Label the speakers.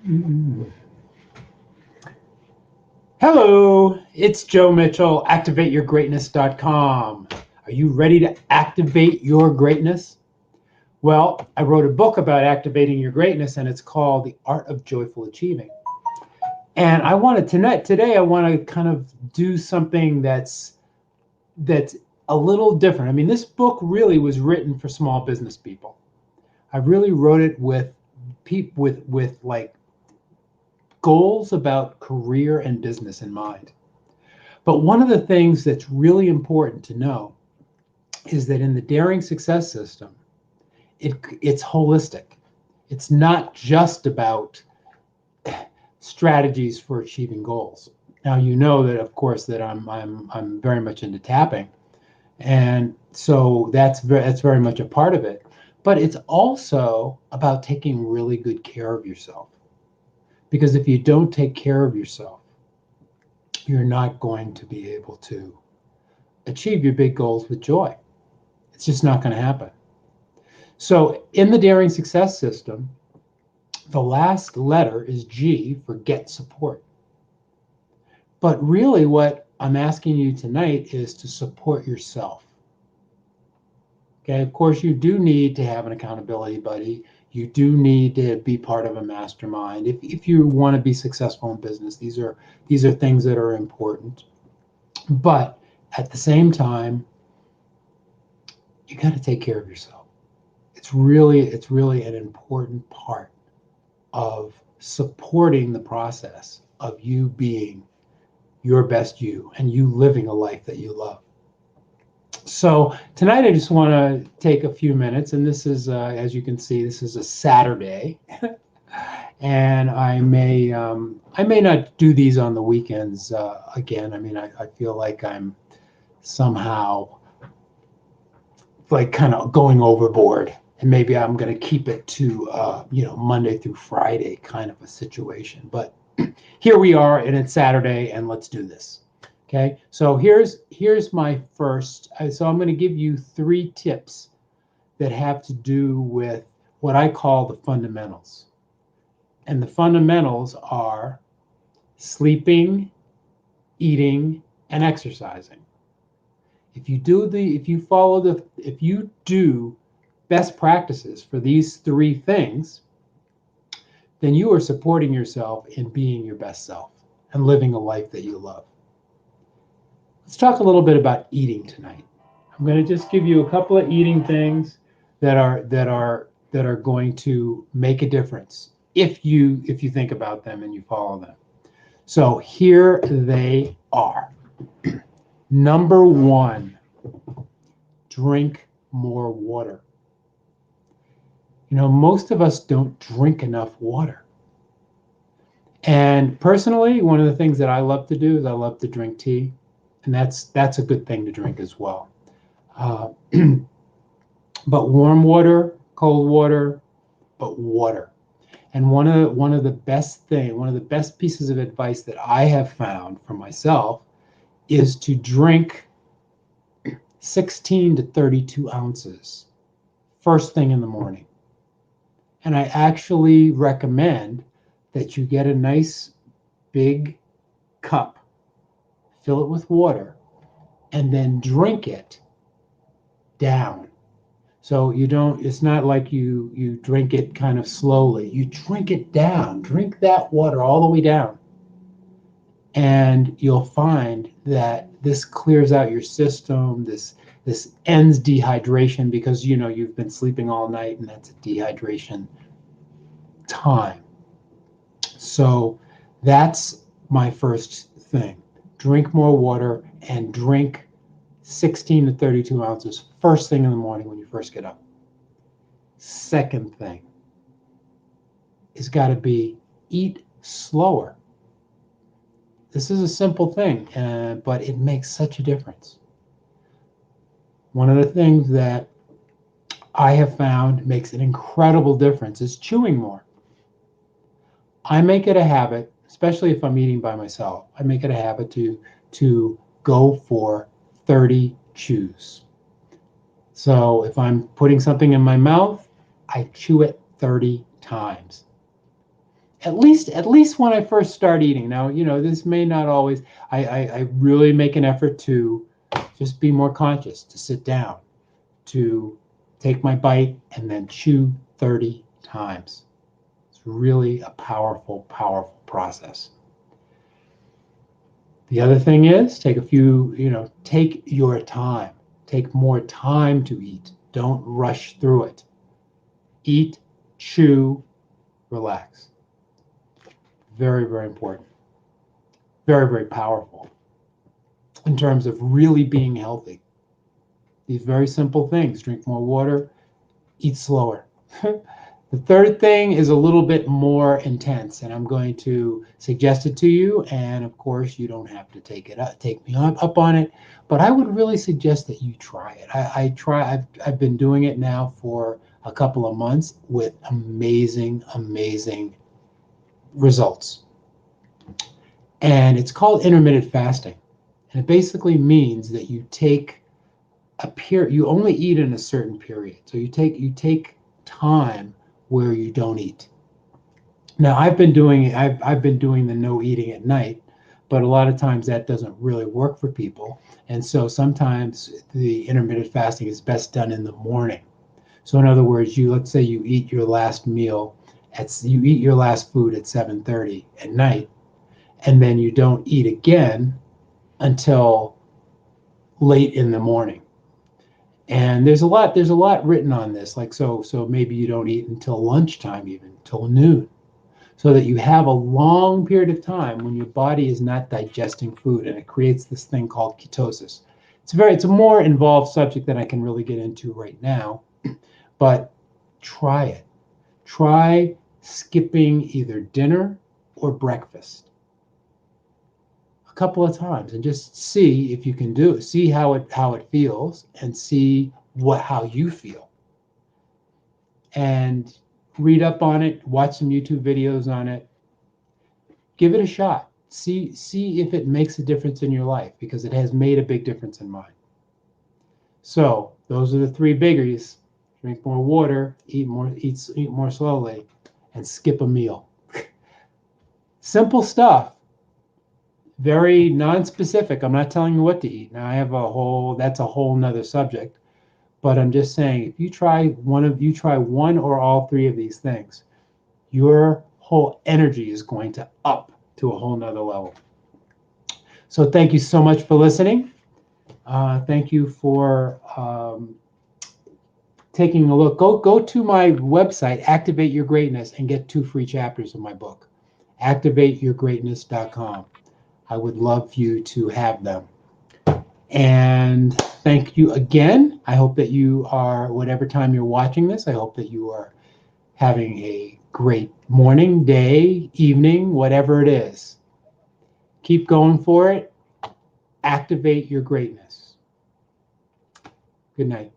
Speaker 1: Mm. Hello, it's Joe Mitchell, ActivateYourGreatness.com. Are you ready to activate your greatness? Well, I wrote a book about activating your greatness, and it's called The Art of Joyful Achieving. And today I want to kind of do something that's a little different. I mean, this book really was written for small business people. I really wrote it with people with like goals about career and business in mind. But one of the things that's really important to know is that in the Daring Success System, it's holistic. It's not just about strategies for achieving goals. Now you know that, of course, that I'm very much into tapping, and so that's very much a part of it. But it's also about taking really good care of yourself, because if you don't take care of yourself, you're not going to be able to achieve your big goals with joy. It's just not going to happen. So in the Daring Success System, the last letter is G for get support. But really what I'm asking you tonight is to support yourself. Okay, of course you do need to have an accountability buddy. You do need to be part of a mastermind. If you want to be successful in business, these are things that are important. But at the same time, you got to take care of yourself. It's really an important part of supporting the process of you being your best you and you living a life that you love. So tonight I just want to take a few minutes, and this is, as you can see, this is a Saturday, and I may not do these on the weekends again. I mean, I feel like I'm somehow like kind of going overboard, and maybe I'm going to keep it to Monday through Friday kind of a situation. But here we are, and it's Saturday, and let's do this. Okay, so here's my first. So I'm going to give you 3 tips that have to do with what I call the fundamentals, and the fundamentals are sleeping, eating, and exercising. If you do best practices for these 3 things, then you are supporting yourself in being your best self and living a life that you love. Let's talk a little bit about eating tonight. I'm going to just give you a couple of eating things that are going to make a difference if you think about them and you follow them. So here they are. Number 1, drink more water. Most of us don't drink enough water. And personally, one of the things that I love to do is I love to drink tea, and that's a good thing to drink as well. But warm water, cold water, but water. And one of the best pieces of advice that I have found for myself is to drink 16 to 32 ounces first thing in the morning. And I actually recommend that you get a nice big cup, fill it with water, and then drink it down. So it's not like you drink it kind of slowly. You drink it down. Drink that water all the way down. And you'll find that this clears out your system. This ends dehydration, because you've been sleeping all night, and that's a dehydration time. So that's my first thing. Drink more water, and drink 16 to 32 ounces first thing in the morning when you first get up. Second thing is got to be eat slower. This is a simple thing, but it makes such a difference. One of the things that I have found makes an incredible difference is chewing more. I make it a habit, especially if I'm eating by myself, I make it a habit to go for 30 chews. So if I'm putting something in my mouth, I chew it 30 times. At least when I first start eating. Now, this may not always. I really make an effort to just be more conscious, to sit down, to take my bite and then chew 30 times. It's really a powerful, powerful process. The other thing is take your time. Take more time to eat. Don't rush through it. Eat, chew, relax. Very, very important. Very, very powerful in terms of really being healthy. These very simple things: drink more water, eat slower. The third thing is a little bit more intense, and I'm going to suggest it to you. And of course, you don't have to take me up on it, but I would really suggest that you try it. I've been doing it now for a couple of months with amazing, amazing results. And it's called intermittent fasting. And it basically means that you take you only eat in a certain period. So you take time where you don't eat. Now I've been doing the no eating at night, but a lot of times that doesn't really work for people. And so sometimes the intermittent fasting is best done in the morning. So in other words, let's say you eat your last food at 7:30 at night, and then you don't eat again until late in the morning. And there's a lot written on this, like so maybe you don't eat until lunchtime, even till noon, so that you have a long period of time when your body is not digesting food, and it creates this thing called ketosis. It's a more involved subject than I can really get into right now, but try it. Try skipping either dinner or breakfast a couple of times and just see if you can do it. See how it feels, and see how you feel. And read up on it, watch some YouTube videos on it. Give it a shot. See if it makes a difference in your life, because it has made a big difference in mine. So those are the three biggies: drink more water, eat more slowly, and skip a meal. Simple stuff. Very non-specific. I'm not telling you what to eat. Now that's a whole nother subject. But I'm just saying, if you try one or all three of these things, your whole energy is going to up to a whole nother level. So thank you so much for listening. Thank you for taking a look. Go to my website, Activate Your Greatness, and get 2 free chapters of my book, activateyourgreatness.com. I would love you to have them. And thank you again. I hope that you are, whatever time you're watching this, I hope that you are having a great morning, day, evening, whatever it is. Keep going for it. Activate your greatness. Good night.